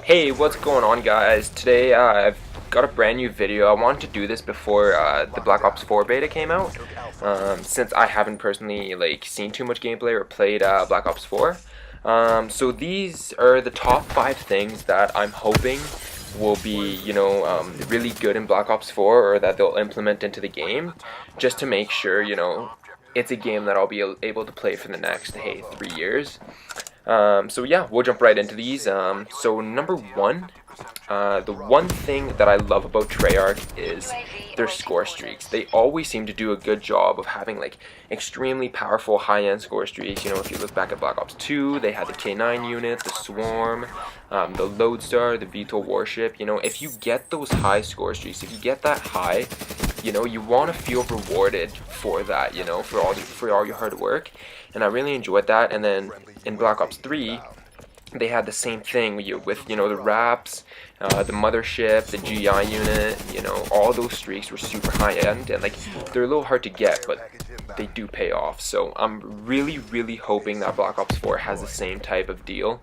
Hey, what's going on, guys? Today I've got a brand new video. I wanted to do this before the Black Ops 4 beta came out, since I haven't personally seen too much gameplay or played Black Ops 4. So these are the top 5 things that I'm hoping will be, really good in Black Ops 4, or that they'll implement into the game, just to make sure, it's a game that I'll be able to play for the next, hey, 3 years. So yeah, we'll jump right into these. So number one, the one thing that I love about Treyarch is their score streaks. They always seem to do a good job of having extremely powerful high-end score streaks. If you look back at Black Ops 2, they had the K9 unit, the Swarm, the Lodestar, the VTOL Warship. If you get those high score streaks, if you get that high, you want to feel rewarded for that, for all your hard work. And I really enjoyed that. And then in Black Ops 3, they had the same thing with the RAPs, the Mothership, the GI unit. All those streaks were super high end, and they're a little hard to get, but they do pay off. So I'm really hoping that Black Ops 4 has the same type of deal.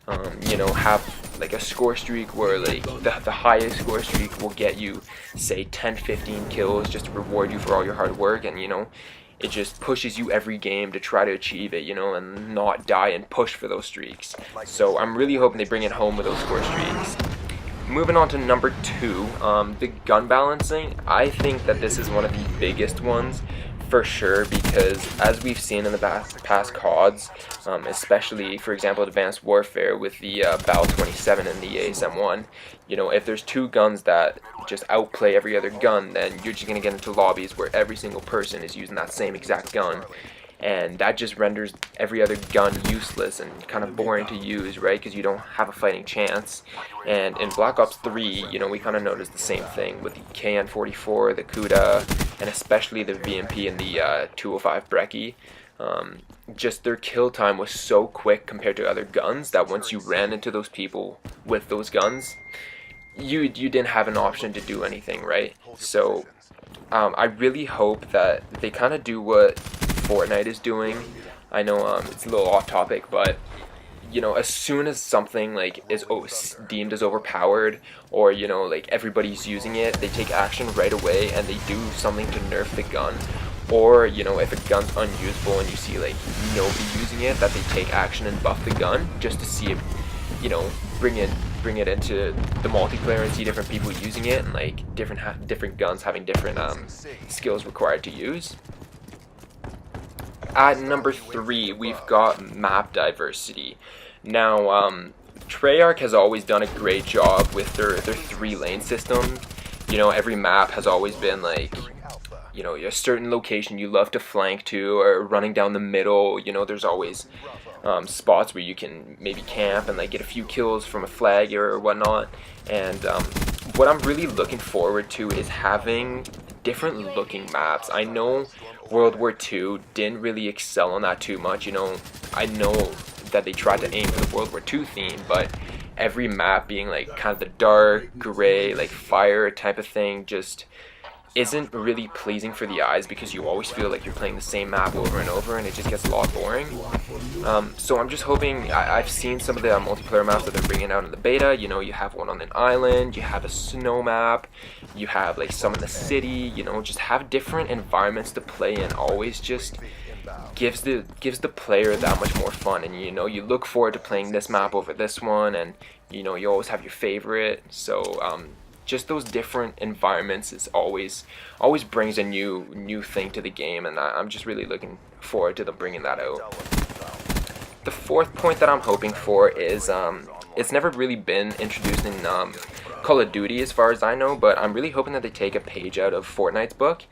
Have a score streak where the highest score streak will get you, say, 10-15 kills just to reward you for all your hard work, and it just pushes you every game to try to achieve it, and not die and push for those streaks. So I'm really hoping they bring it home with those score streaks. Moving on to number 2, the gun balancing. I think that this is one of the biggest ones for sure, because as we've seen in the past CODs, especially, for example, Advanced Warfare with the BAL 27 and the ASM-1, if there's two guns that just outplay every other gun, then you're just going to get into lobbies where every single person is using that same exact gun. And that just renders every other gun useless and kind of boring to use, right? Because you don't have a fighting chance. And in Black Ops 3, we kind of noticed the same thing with the KN-44, the Kuda, and especially the VMP and the 205 Brecci. Just their kill time was so quick compared to other guns that once you ran into those people with those guns, you didn't have an option to do anything, right? So I really hope that they kind of do what Fortnite is doing. I know it's a little off topic, but as soon as something is deemed as overpowered, or everybody's using it, they take action right away and they do something to nerf the gun. Or if a gun's unusable and you see nobody using it, that they take action and buff the gun just to see if bring it into the multiplayer and see different people using it, and different guns having different skills required to use. At number 3, we've got map diversity. Now, Treyarch has always done a great job with their 3-lane system. Every map has always been a certain location you love to flank to, or running down the middle. There's always spots where you can maybe camp and get a few kills from a flag or whatnot. And what I'm really looking forward to is having different looking maps. I know World War II didn't really excel on that too much. I know that they tried to aim for the World War II theme, but every map being kind of the dark gray, fire type of thing, just isn't really pleasing for the eyes, because you always feel like you're playing the same map over and over, and it just gets a lot boring. So I'm just hoping. I've seen some of the multiplayer maps that they're bringing out in the beta. You have one on an island, you have a snow map, you have some in the city. Just have different environments to play in. Always just gives the player that much more fun, and you look forward to playing this map over this one, and you always have your favorite. So just those different environments is always brings a new thing to the game, and I'm just really looking forward to them bringing that out. The fourth point that I'm hoping for is it's never really been introduced in Call of Duty as far as I know, but I'm really hoping that they take a page out of Fortnite's book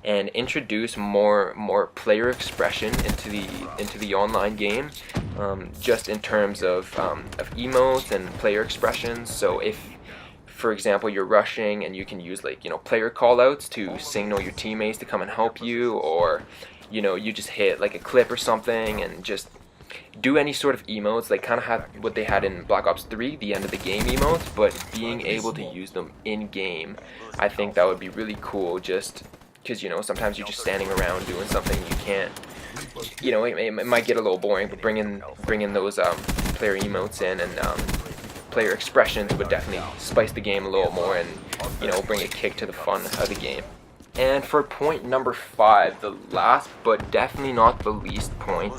and introduce more player expression into the online game, just in terms of emotes and player expressions. So if, for example, you're rushing and you can use player callouts to signal your teammates to come and help you, or you just hit a clip or something and just do any sort of emotes, kind of have what they had in Black Ops 3, the end of the game emotes, but being able to use them in game. I think that would be really cool, just because sometimes you're just standing around doing something, you can't, it might get a little boring, but bring in those player emotes in, and player expressions would definitely spice the game a little more and, you know, bring a kick to the fun of the game. And for point number 5, the last but definitely not the least point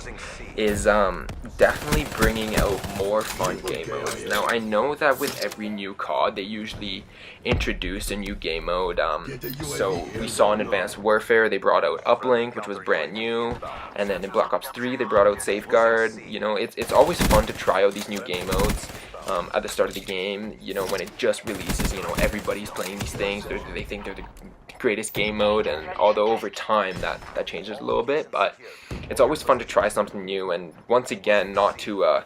is definitely bringing out more fun game modes. Now I know that with every new COD they usually introduce a new game mode. So we saw in Advanced Warfare they brought out Uplink, which was brand new, and then in Black Ops 3 they brought out Safeguard. You know, it's always fun to try out these new game modes. At the start of the game, you know, when it just releases, you know, everybody's playing these things. They think they're the greatest game mode, and although over time that changes a little bit, but it's always fun to try something new. And once again, not to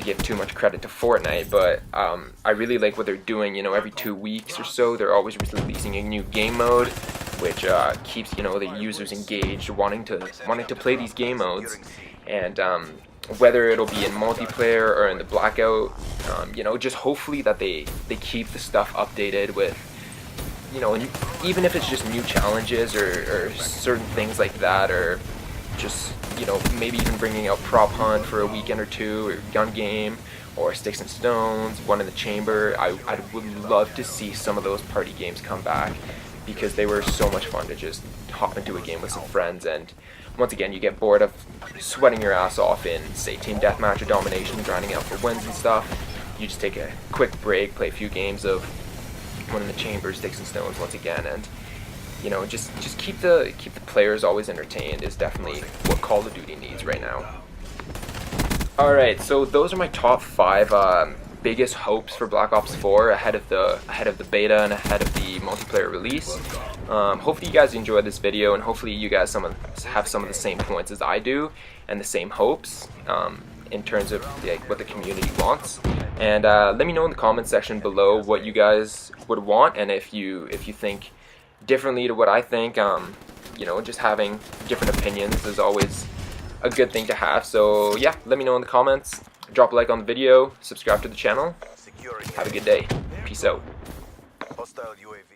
give too much credit to Fortnite, but I really like what they're doing. You know, every 2 weeks or so, they're always releasing a new game mode, which keeps, you know, the users engaged, wanting to play these game modes. And whether it'll be in multiplayer or in the Blackout, you know, just hopefully that they keep the stuff updated with, you know, even if it's just new challenges or certain things like that, or just, you know, maybe even bringing out Prop Hunt for a weekend or two, or Gun Game, or Sticks and Stones, One in the Chamber. I would love to see some of those party games come back, because they were so much fun to just hop into a game with some friends. And once again, you get bored of sweating your ass off in, say, Team Deathmatch or Domination, grinding out for wins and stuff. You just take a quick break, play a few games of One in the Chamber, Sticks and Stones once again, and, you know, just keep the players always entertained is definitely what Call of Duty needs right now. Alright, so those are my top 5 biggest hopes for Black Ops 4 ahead of the beta and ahead of the multiplayer release. Hopefully you guys enjoyed this video, and hopefully you guys have some of the same points as I do and the same hopes in terms of what the community wants. And let me know in the comment section below what you guys would want, and if you think differently to what I think. You know, just having different opinions is always a good thing to have. So yeah, let me know in the comments. Drop a like on the video, subscribe to the channel. Have a good day. Peace out. Hostile UAV.